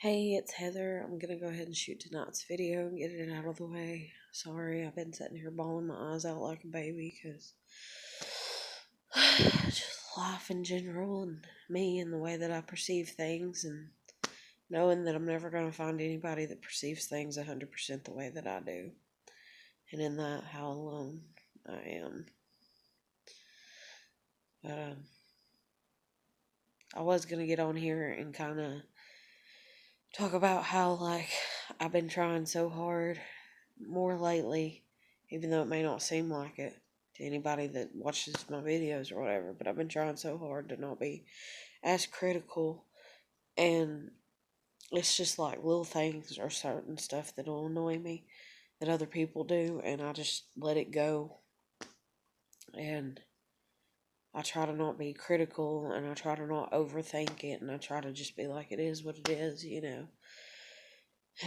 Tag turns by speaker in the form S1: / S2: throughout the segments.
S1: Hey, it's Heather. I'm gonna go ahead and shoot tonight's video and get it out of the way. Sorry, I've been sitting here bawling my eyes out like a baby because just life in general and me and the way that I perceive things, and knowing that I'm never gonna find anybody that perceives things 100% the way that I do. And in that, how alone I am. But I was gonna get on here and kind of talk about how, like, I've been trying so hard more lately, even though it may not seem like it to anybody that watches my videos or whatever, but I've been trying so hard to not be as critical. And it's just like little things or certain stuff that'll annoy me that other people do, and I just let it go. And I try to not be critical, and I try to not overthink it, and I try to just be like, it is what it is, and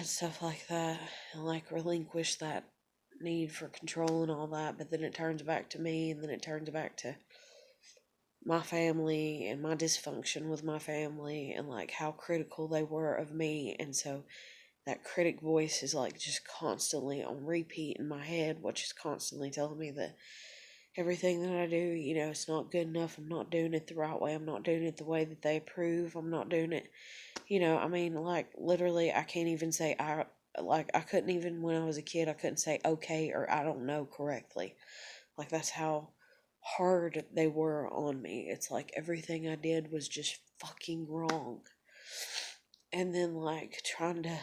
S1: stuff like that, and like relinquish that need for control and all that. But then it turns back to me, and then it turns back to my family and my dysfunction with my family, and like how critical they were of me. And so that critic voice is like just constantly on repeat in my head, which is constantly telling me that everything that I do, it's not good enough. I'm not doing it the right way. I'm not doing it the way that they approve. I'm not doing it, like literally I can't even say I couldn't even, when I was a kid, I couldn't say okay or I don't know correctly. Like, that's how hard they were on me. It's like everything I did was just fucking wrong. And then, like, trying to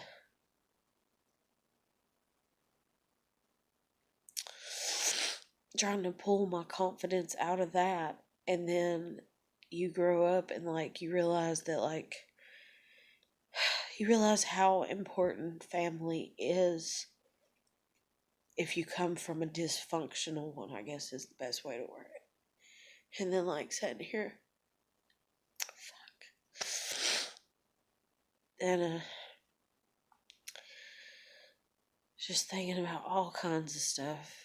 S1: pull my confidence out of that. And then you grow up and, like, you realize that, like, you realize how important family is if you come from a dysfunctional one, I guess is the best way to word it. And then, like, sitting here, and just thinking about all kinds of stuff,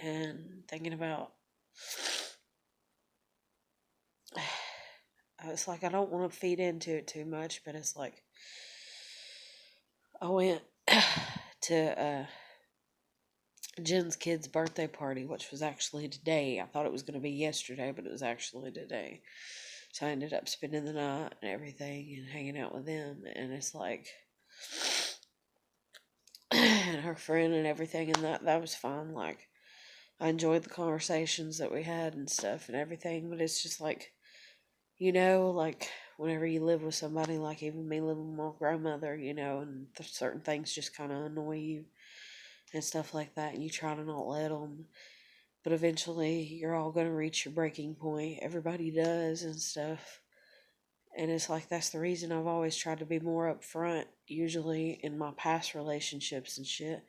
S1: and thinking about, it's like I don't want to feed into it too much, but it's like I went to Jen's kid's birthday party, which was actually today. I thought it was going to be yesterday, but it was actually today. So I ended up spending the night and everything and hanging out with them. And it's like, and her friend and everything, and that was fun. Like, I enjoyed the conversations that we had and stuff and everything, but it's just like, like whenever you live with somebody, like even me living with my grandmother, and certain things just kind of annoy you and stuff like that, and you try to not let them, but eventually you're all going to reach your breaking point. Everybody does and stuff. And it's like, that's the reason I've always tried to be more upfront, usually in my past relationships and shit.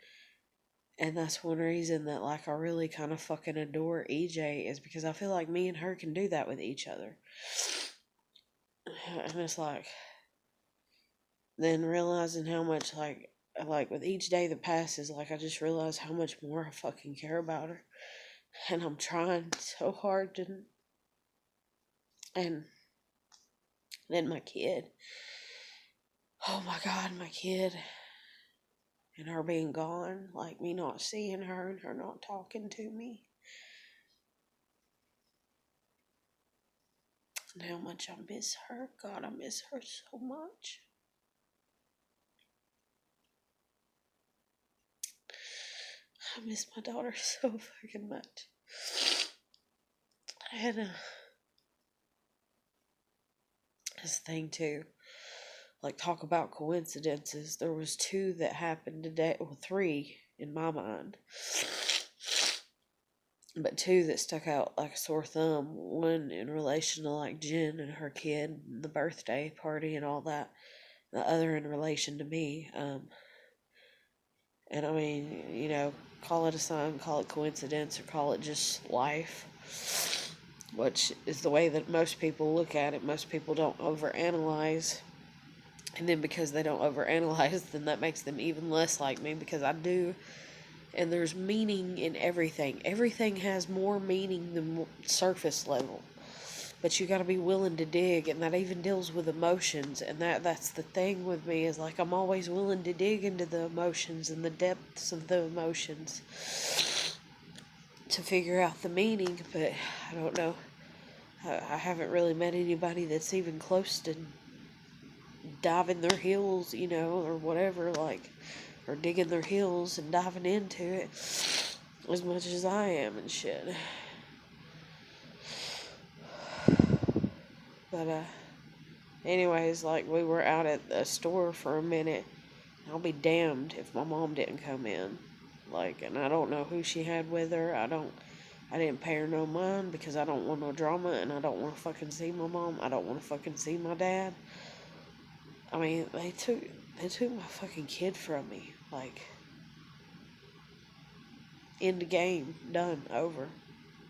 S1: And that's one reason that, like, I really kind of fucking adore EJ, is because I feel like me and her can do that with each other. And it's like, then realizing how much, like with each day that passes, like, I just realize how much more I fucking care about her. And I'm trying so hard to, and then my kid. Oh my God, my kid. And her being gone, like me not seeing her and her not talking to me. And how much I miss her. God, I miss her so much. I miss my daughter so fucking much. I had this thing too. Like, talk about coincidences. There was 2 that happened today. Well, 3 in my mind. But 2 that stuck out like a sore thumb. One in relation to, like, Jen and her kid, the birthday party and all that. The other in relation to me. And I mean, call it a sign, call it coincidence, or call it just life, which is the way that most people look at it. Most people don't overanalyze. And then because they don't overanalyze, then that makes them even less like me, because I do. And there's meaning in everything. Everything has more meaning than surface level. but you got to be willing to dig, and that even deals with emotions. And that's the thing with me, is like I'm always willing to dig into the emotions and the depths of the emotions to figure out the meaning. But I don't know, I haven't really met anybody that's even close to diving their heels, or whatever, like, or digging their heels and diving into it as much as I am and shit. But anyways, like, we were out at the store for a minute. I'll be damned if my mom didn't come in. Like, and I don't know who she had with her. I didn't pay her no mind because I don't want no drama, and I don't want to fucking see my mom. I don't want to fucking see my dad. I mean, they took my fucking kid from me. Like, end game, done, over.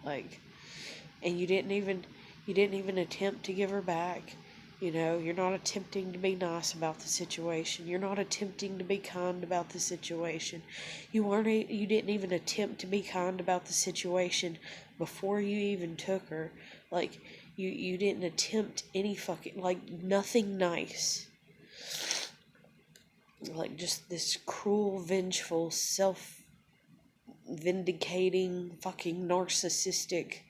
S1: Like, and you didn't even attempt to give her back. You're not attempting to be nice about the situation. You're not attempting to be kind about the situation. You didn't even attempt to be kind about the situation before you even took her. Like, you didn't attempt any fucking, like, nothing nice. Like, just this cruel, vengeful, self-vindicating, fucking narcissistic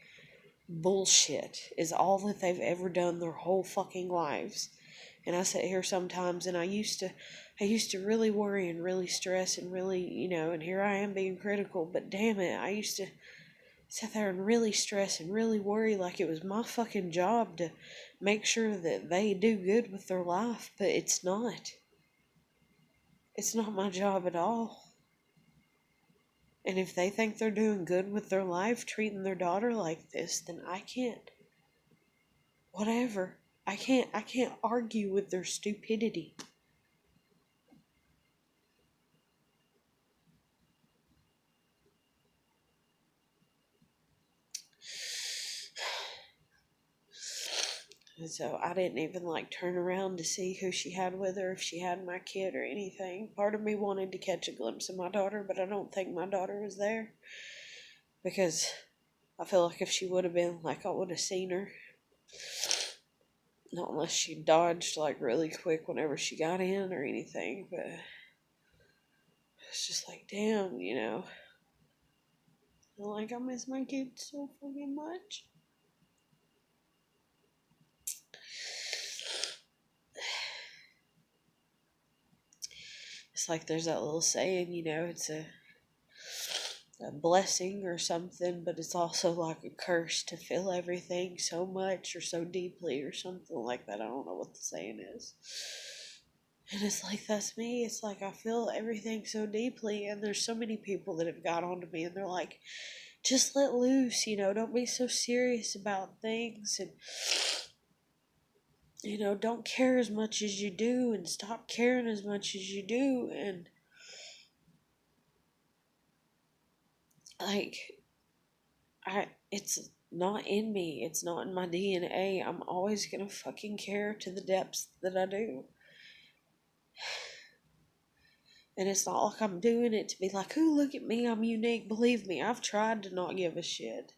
S1: bullshit is all that they've ever done their whole fucking lives. And I sit here sometimes, and I used to really worry and really stress and really, and here I am being critical, but damn it, I used to sit there and really stress and really worry like it was my fucking job to make sure that they do good with their life, but it's not. It's not my job at all. And if they think they're doing good with their life, treating their daughter like this, then I can't. Whatever. I can't argue with their stupidity. And so I didn't even turn around to see who she had with her, if she had my kid or anything. Part of me wanted to catch a glimpse of my daughter, but I don't think my daughter was there. Because I feel like if she would have been, I would have seen her. Not unless she dodged really quick whenever she got in or anything, but it's just damn, I miss my kids so fucking much. It's there's that little saying, it's a blessing or something, but it's also like a curse to feel everything so much or so deeply or something like that. I don't know what the saying is. And it's that's me. It's I feel everything so deeply, and there's so many people that have got onto me, and they're like, just let loose, don't be so serious about things, and don't care as much as you do, and stop caring as much as you do. And it's not in me. It's not in my DNA. I'm always gonna fucking care to the depths that I do. And it's not like I'm doing it to be oh, look at me, I'm unique. Believe me, I've tried to not give a shit.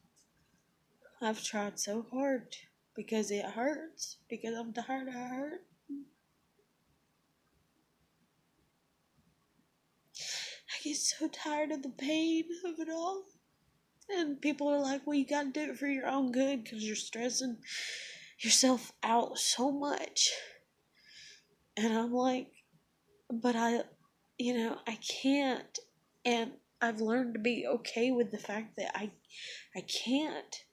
S1: I've tried so hard because it hurts. Because I'm tired of hurt. I get so tired of the pain of it all. And people are like, well, you gotta do it for your own good because you're stressing yourself out so much. And I'm like, but I can't. And I've learned to be okay with the fact that I can't.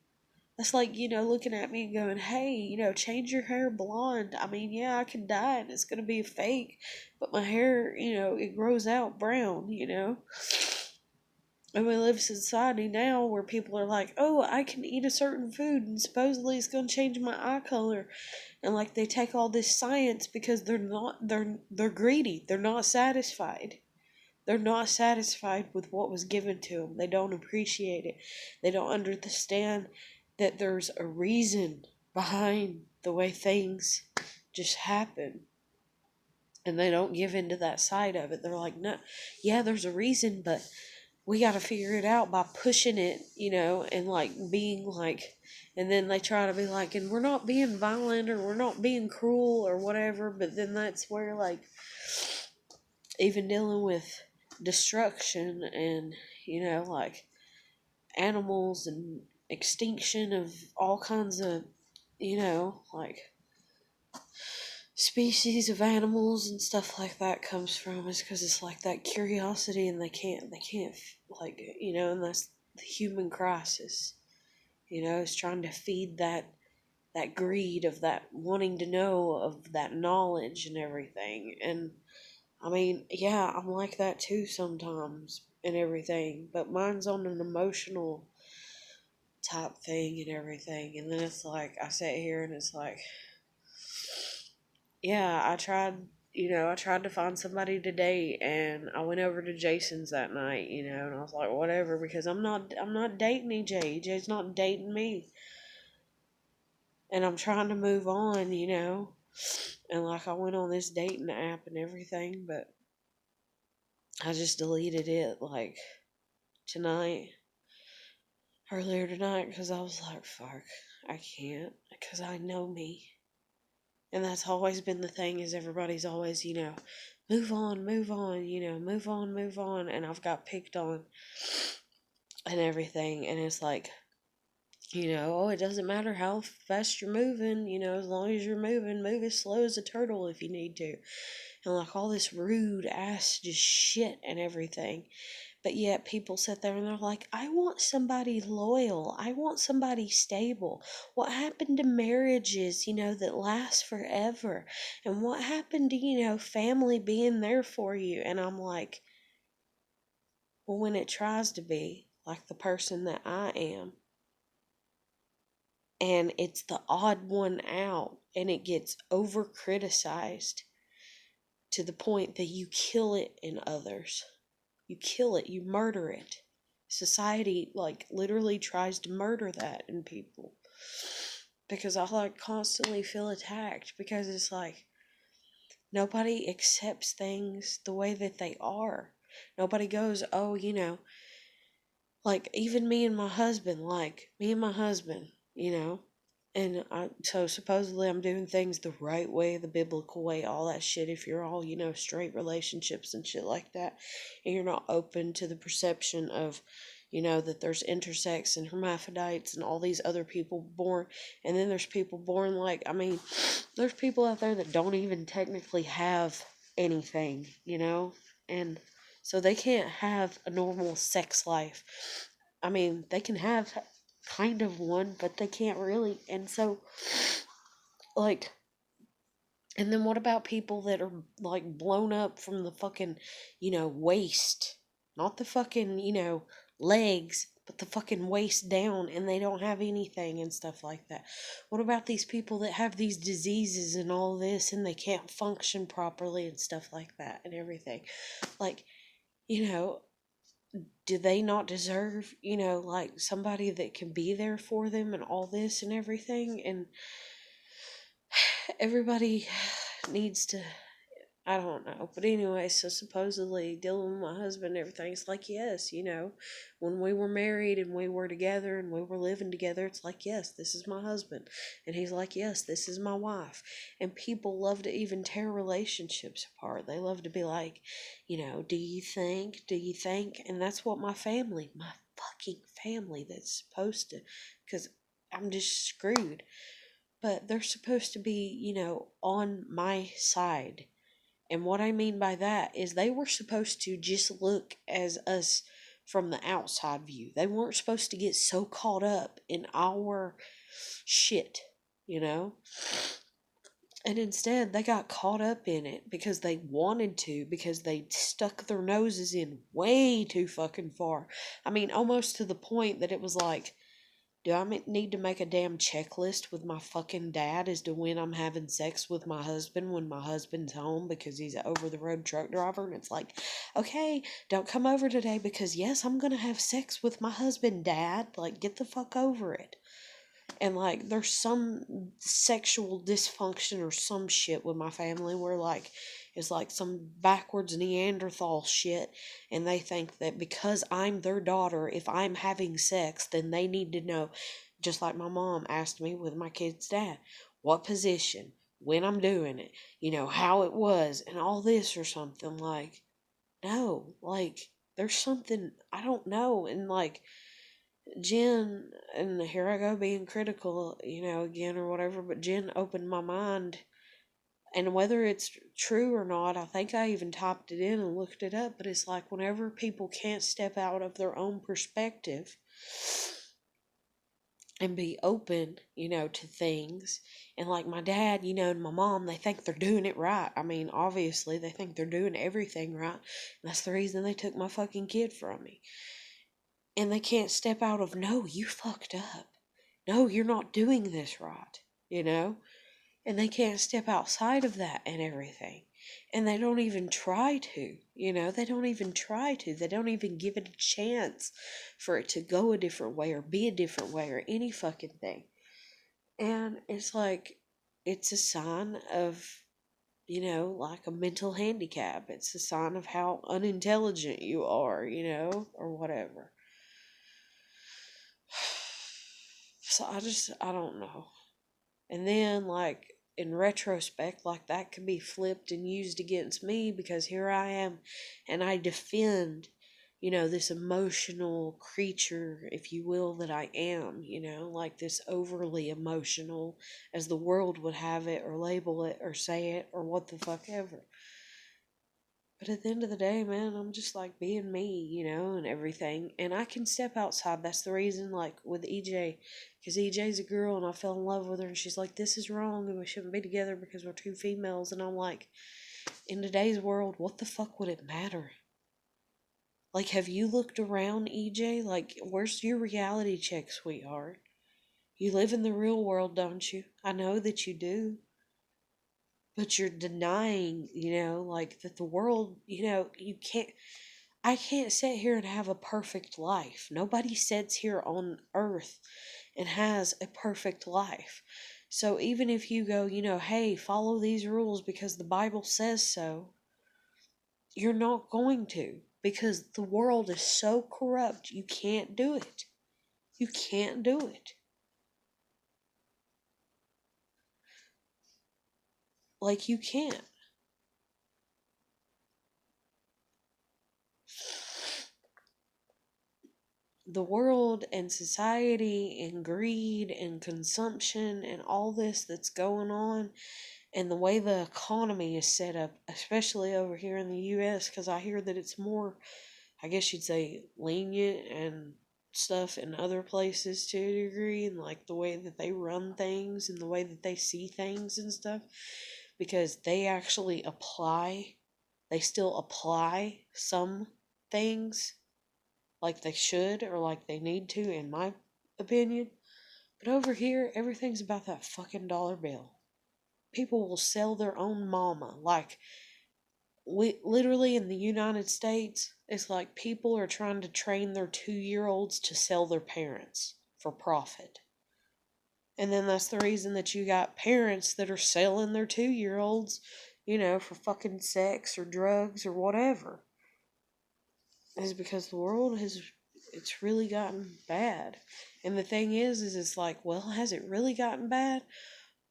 S1: That's looking at me and going, hey, change your hair blonde. I mean, yeah, I can dye and it's going to be a fake, but my hair, it grows out brown, And we live in society now where people are like, oh, I can eat a certain food and supposedly it's going to change my eye color. And they take all this science because they're greedy. They're not satisfied. They're not satisfied with what was given to them. They don't appreciate it. They don't understand that there's a reason behind the way things just happen. And they don't give into that side of it. They're like, no, yeah, there's a reason, but we got to figure it out by pushing it, and like being like, and then they try to be like, and we're not being violent or we're not being cruel or whatever, but then that's where like even dealing with destruction and, like animals and extinction of all kinds of, like species of animals and stuff like that comes from, is because it's like that curiosity, and they can't like, and that's the human crisis, is trying to feed that greed of that wanting to know, of that knowledge and everything. And I mean, yeah, I'm like that too sometimes and everything, but mine's on an emotional type thing and everything. And then it's like I sit here and it's like, yeah, I tried to find somebody to date, and I went over to Jason's that night, and I was like, whatever, because I'm not dating EJ. EJ's not dating me. And I'm trying to move on, And like I went on this dating app and everything, but I just deleted it like tonight, earlier tonight, because I was like, fuck, I can't, because I know me. And that's always been the thing, is everybody's always, move on, move on, move on, move on. And I've got picked on and everything. And it's like, oh, it doesn't matter how fast you're moving, as long as you're moving, move as slow as a turtle if you need to. And like all this rude ass just shit and everything. But yet people sit there and they're like, I want somebody loyal. I want somebody stable. What happened to marriages, that last forever? And what happened to, family being there for you? And I'm like, well, when it tries to be like the person that I am, and it's the odd one out, and it gets over criticized to the point that you kill it in others. You kill it, you murder it. Society, like, literally tries to murder that in people. Because I, like, constantly feel attacked. Because it's like, nobody accepts things the way that they are. Nobody goes, oh, like, even me and my husband, And so supposedly I'm doing things the right way, the biblical way, all that shit. If you're all, straight relationships and shit like that, and you're not open to the perception of, that there's intersex and hermaphrodites and all these other people born, and then there's people born like, I mean, there's people out there that don't even technically have anything, and so they can't have a normal sex life. I mean, they can have kind of one, but they can't really. And so, like, and then what about people that are like blown up from the fucking, waist? Not the fucking, legs, but the fucking waist down, and they don't have anything and stuff like that. What about these people that have these diseases and all this, and they can't function properly and stuff like that and everything? Like, you know, do they not deserve, like somebody that can be there for them and all this and everything? And everybody needs to, I don't know. But anyway, so supposedly dealing with my husband and everything, it's like, yes, when we were married and we were together and we were living together, it's like, yes, this is my husband. And he's like, yes, this is my wife. And people love to even tear relationships apart. They love to be like, do you think? Do you think? And that's what my fucking family that's supposed to, because I'm just screwed. But they're supposed to be, on my side. And what I mean by that is they were supposed to just look as us from the outside view. They weren't supposed to get so caught up in our shit, you know? And instead, they got caught up in it because they wanted to, because they stuck their noses in way too fucking far. I mean, almost to the point that it was like, do I need to make a damn checklist with my fucking dad as to when I'm having sex with my husband when my husband's home because he's an over the road truck driver? And it's like, okay, don't come over today because, yes, I'm going to have sex with my husband, Dad. Like, get the fuck over it. And like there's some sexual dysfunction or some shit with my family where like it's like some backwards Neanderthal shit, and they think that because I'm their daughter, if I'm having sex, then they need to know, just like my mom asked me with my kid's dad, what position, when I'm doing it, how it was and all this or something. Like, no, like there's something I don't know. And like Jen, and here I go being critical, again or whatever, but Jen opened my mind. And whether it's true or not, I think I even typed it in and looked it up, but it's like whenever people can't step out of their own perspective and be open, to things. And like my dad, and my mom, they think they're doing it right. I mean, obviously, they think they're doing everything right. And that's the reason they took my fucking kid from me. And they can't step out of, no, you fucked up. No, you're not doing this right, you know? And they can't step outside of that and everything. And they don't even try to, They don't even try to. They don't even give it a chance for it to go a different way or be a different way or any fucking thing. And it's like, it's a sign of, like a mental handicap. It's a sign of how unintelligent you are, or whatever. So I don't know. And then, like, in retrospect, like, that could be flipped and used against me because here I am and I defend, this emotional creature, if you will, that I am, like this overly emotional, as the world would have it or label it or say it or what the fuck ever. But at the end of the day, man, I'm just like being me, and everything. And I can step outside. That's the reason, like with EJ, because EJ's a girl and I fell in love with her, and she's like, this is wrong and we shouldn't be together because we're two females. And I'm like, in today's world, what the fuck would it matter? Like, have you looked around, EJ? Like, where's your reality check, sweetheart? You live in the real world, don't you? I know that you do. But you're denying, like that the world, you can't. I can't sit here and have a perfect life. Nobody sits here on earth and has a perfect life. So even if you go, hey, follow these rules because the Bible says so, you're not going to because the world is so corrupt. You can't do it. You can't do it. Like, you can't. The world and society and greed and consumption and all this that's going on, and the way the economy is set up, especially over here in the US, because I hear that it's more, I guess you'd say, lenient and stuff in other places to a degree, and like the way that they run things and the way that they see things and stuff, because they actually they still apply some things like they should or like they need to, in my opinion. But over here, everything's about that fucking dollar bill. People will sell their own mama. Like, we literally in the United States, it's like people are trying to train their 2 year olds to sell their parents for profit. And then that's the reason that you got parents that are selling their 2 year olds, for fucking sex or drugs or whatever. Is because the world it's really gotten bad. And the thing is it's like, well, has it really gotten bad?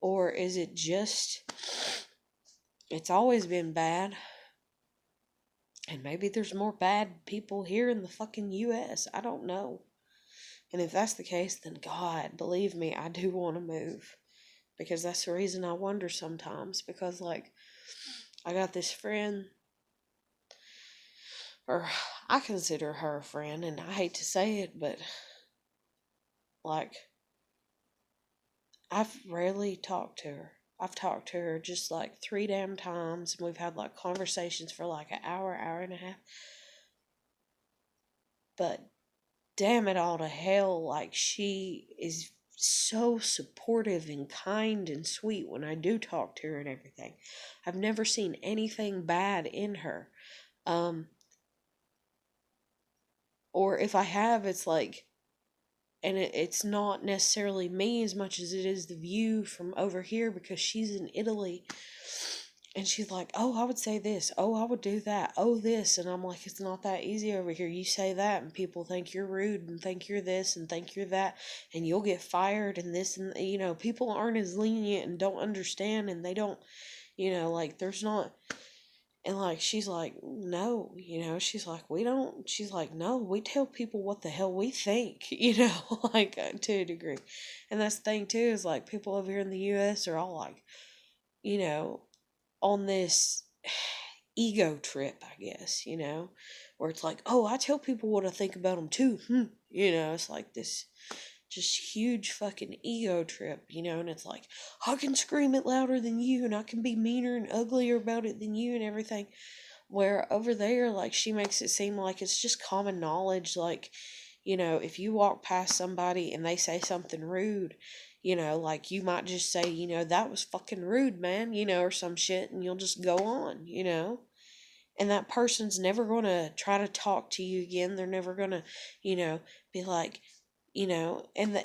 S1: Or is it just, it's always been bad? And maybe there's more bad people here in the fucking US. I don't know. And if that's the case, then God, believe me, I do want to move. Because that's the reason I wonder sometimes. Because, like, I got this friend, or I consider her a friend, and I hate to say it, but, like, I've rarely talked to her. I've talked to her just like 3 damn times, and we've had like conversations for like an hour, hour and a half. But damn it all to hell, like she is so supportive and kind and sweet when I do talk to her and everything. I've never seen anything bad in her. Or if I have, it's like and it's not necessarily me as much as it is the view from over here, because she's in Italy and she's like, oh, I would say this, oh, I would do that, oh, this. And I'm like, it's not that easy over here. You say that and people think you're rude and think you're this and think you're that, and you'll get fired and this. And people aren't as lenient and don't understand, and they don't, like, there's not. And like, she's like, no, she's like, we don't, she's like, no, we tell people what the hell we think, like, to a degree. And that's the thing too, is like, people over here in the US are all like, you know, on this ego trip, I guess, where it's like, oh, I tell people what I think about them too. It's like this just huge fucking ego trip, and it's like, I can scream it louder than you, and I can be meaner and uglier about it than you and everything. Where over there, like, she makes it seem like it's just common knowledge, like, if you walk past somebody and they say something rude, like, you might just say, that was fucking rude, man, or some shit, and you'll just go on, and that person's never gonna try to talk to you again. They're never gonna, be like, and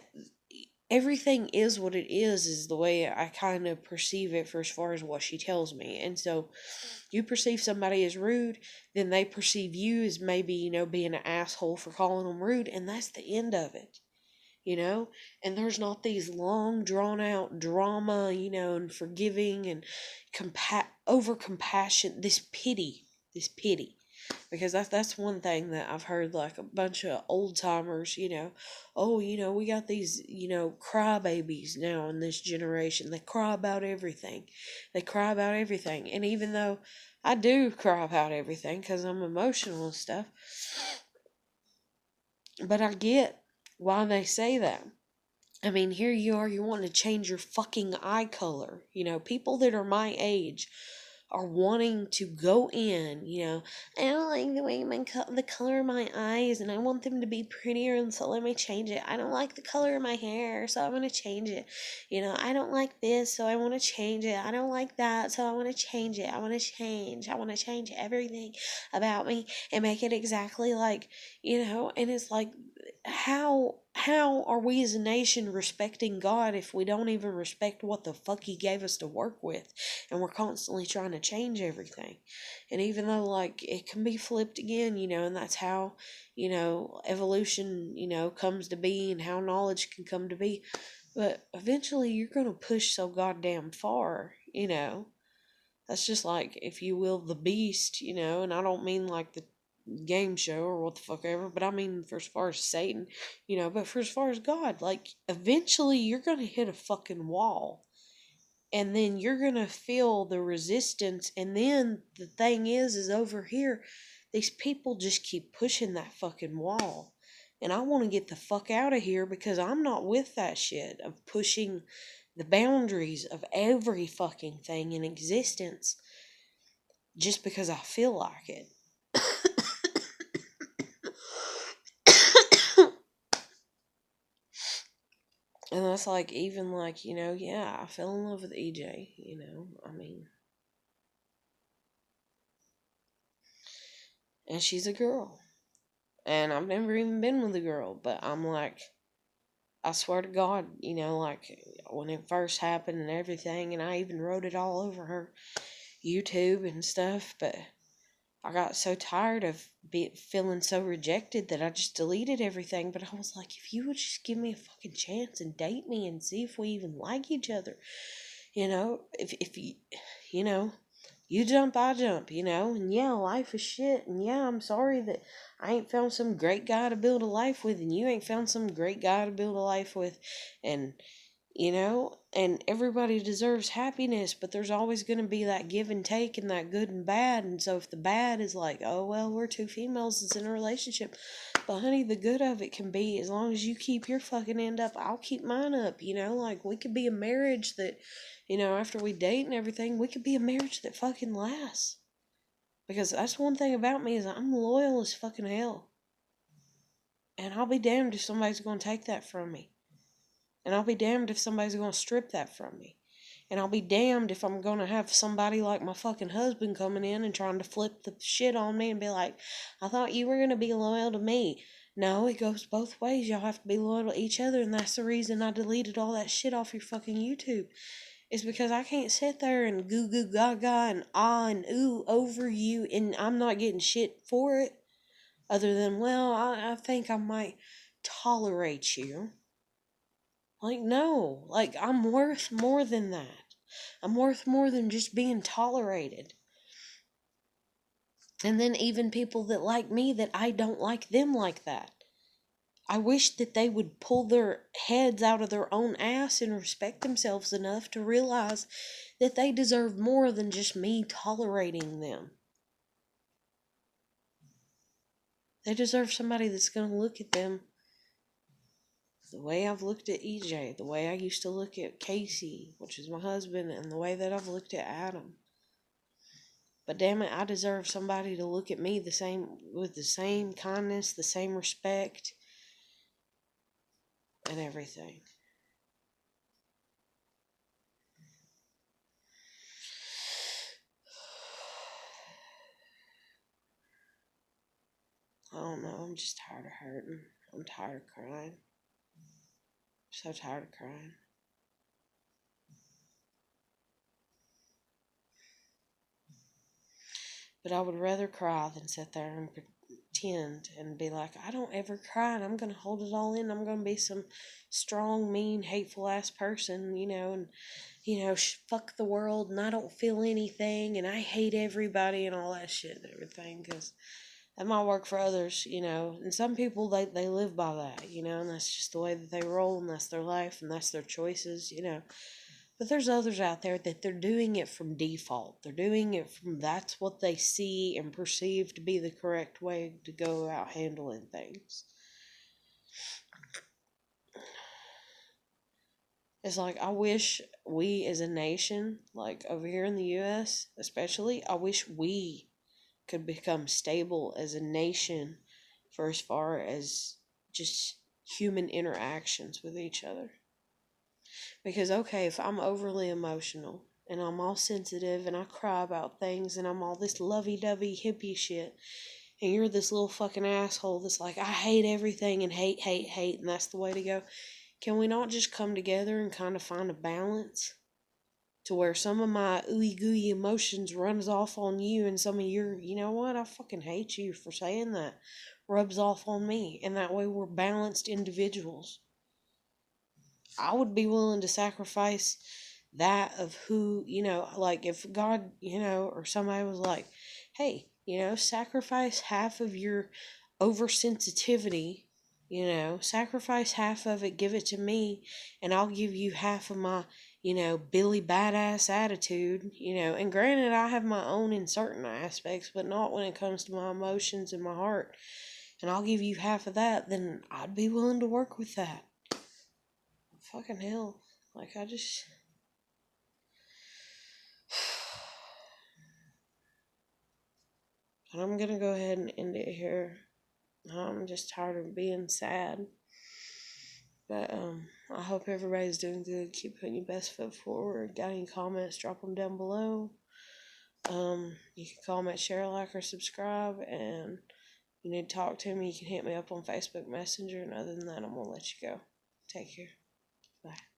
S1: everything is what it is the way I kind of perceive it for as far as what she tells me. And so you perceive somebody as rude, then they perceive you as maybe, being an asshole for calling them rude, and that's the end of it. And there's not these long drawn out drama, and forgiving and over compassion, this pity, because that's one thing that I've heard, like, a bunch of old timers, oh, we got these, crybabies now in this generation. They cry about everything. And even though I do cry about everything because I'm emotional and stuff, but I get why they say that. I mean, here you are, you want to change your fucking eye color. People that are my age are wanting to go in, I don't like the way the color of my eyes, and I want them to be prettier, and so let me change it. I don't like the color of my hair, so I want to change it. I don't like this, so I want to change it. I don't like that, so I want to change it. I want to change everything about me and make it exactly like, and it's like, how are we as a nation respecting God if we don't even respect what the fuck he gave us to work with, and we're constantly trying to change everything? And even though, like, it can be flipped again, and that's how, evolution, comes to be, and how knowledge can come to be, but eventually you're going to push so goddamn far, that's just like, if you will, the beast, and I don't mean like the game show or what the fuck ever, but I mean, for as far as Satan, but for as far as God, like, eventually you're gonna hit a fucking wall, and then you're gonna feel the resistance. And then the thing is over here, these people just keep pushing that fucking wall, and I want to get the fuck out of here, because I'm not with that shit of pushing the boundaries of every fucking thing in existence just because I feel like it. And that's like, even like, yeah, I fell in love with EJ, I mean, and she's a girl. And I've never even been with a girl, but I'm like, I swear to God, like, when it first happened and everything, and I even wrote it all over her YouTube and stuff, but I got so tired of feeling so rejected that I just deleted everything. But I was like, if you would just give me a fucking chance and date me and see if we even like each other, if you, you jump, I jump, and yeah, life is shit, and yeah, I'm sorry that I ain't found some great guy to build a life with, and you ain't found some great guy to build a life with, and and everybody deserves happiness, but there's always going to be that give and take, and that good and bad. And so if the bad is like, oh, well, we're two females that's in a relationship, but honey, the good of it can be, as long as you keep your fucking end up, I'll keep mine up, like, we could be a marriage that, after we date and everything, we could be a marriage that fucking lasts. Because that's one thing about me, is I'm loyal as fucking hell. And I'll be damned if somebody's going to take that from me. And I'll be damned if somebody's going to strip that from me. And I'll be damned if I'm going to have somebody like my fucking husband coming in and trying to flip the shit on me and be like, I thought you were going to be loyal to me. No, it goes both ways. Y'all have to be loyal to each other, and that's the reason I deleted all that shit off your fucking YouTube. It's because I can't sit there and goo goo gaga and ah and ooh over you, and I'm not getting shit for it. Other than, well, I think I might tolerate you. Like, no. Like, I'm worth more than that. I'm worth more than just being tolerated. And then even people that like me, that I don't like them like that. I wish that they would pull their heads out of their own ass and respect themselves enough to realize that they deserve more than just me tolerating them. They deserve somebody that's going to look at them the way I've looked at EJ, the way I used to look at Casey, which is my husband, and the way that I've looked at Adam. But damn it, I deserve somebody to look at me the same, with the same kindness, the same respect, and everything. I don't know, I'm just tired of hurting. I'm tired of crying. So tired of crying. But I would rather cry than sit there and pretend and be like, I don't ever cry and I'm going to hold it all in. I'm going to be some strong, mean, hateful ass person, and fuck the world and I don't feel anything and I hate everybody and all that shit and everything, because that might work for others, and some people, they live by that, and that's just the way that they roll, and that's their life, and that's their choices. But there's others out there that they're doing it from default. They're doing it from, that's what they see and perceive to be the correct way to go about handling things. It's like, I wish we as a nation, like over here in the US especially, I wish we could become stable as a nation for as far as just human interactions with each other. Because, okay, if I'm overly emotional and I'm all sensitive and I cry about things and I'm all this lovey dovey hippie shit, and you're this little fucking asshole that's like, I hate everything and hate, hate, hate, and that's the way to go. Can we not just come together and kind of find a balance to where some of my ooey gooey emotions runs off on you and some of your, you know what, I fucking hate you for saying that, rubs off on me, and that way we're balanced individuals. I would be willing to sacrifice that of who, like if God, or somebody was like, hey, sacrifice half of your oversensitivity, sacrifice half of it, give it to me, and I'll give you half of my, Billy badass attitude, and granted, I have my own in certain aspects, but not when it comes to my emotions and my heart, and I'll give you half of that, then I'd be willing to work with that. Fucking hell. Like, I just. But I'm gonna go ahead and end it here. I'm just tired of being sad. But, I hope everybody's doing good. Keep putting your best foot forward. Got any comments, drop them down below. You can comment, share, like, or subscribe. And you need to talk to me, you can hit me up on Facebook Messenger. And other than that, I'm gonna let you go. Take care. Bye.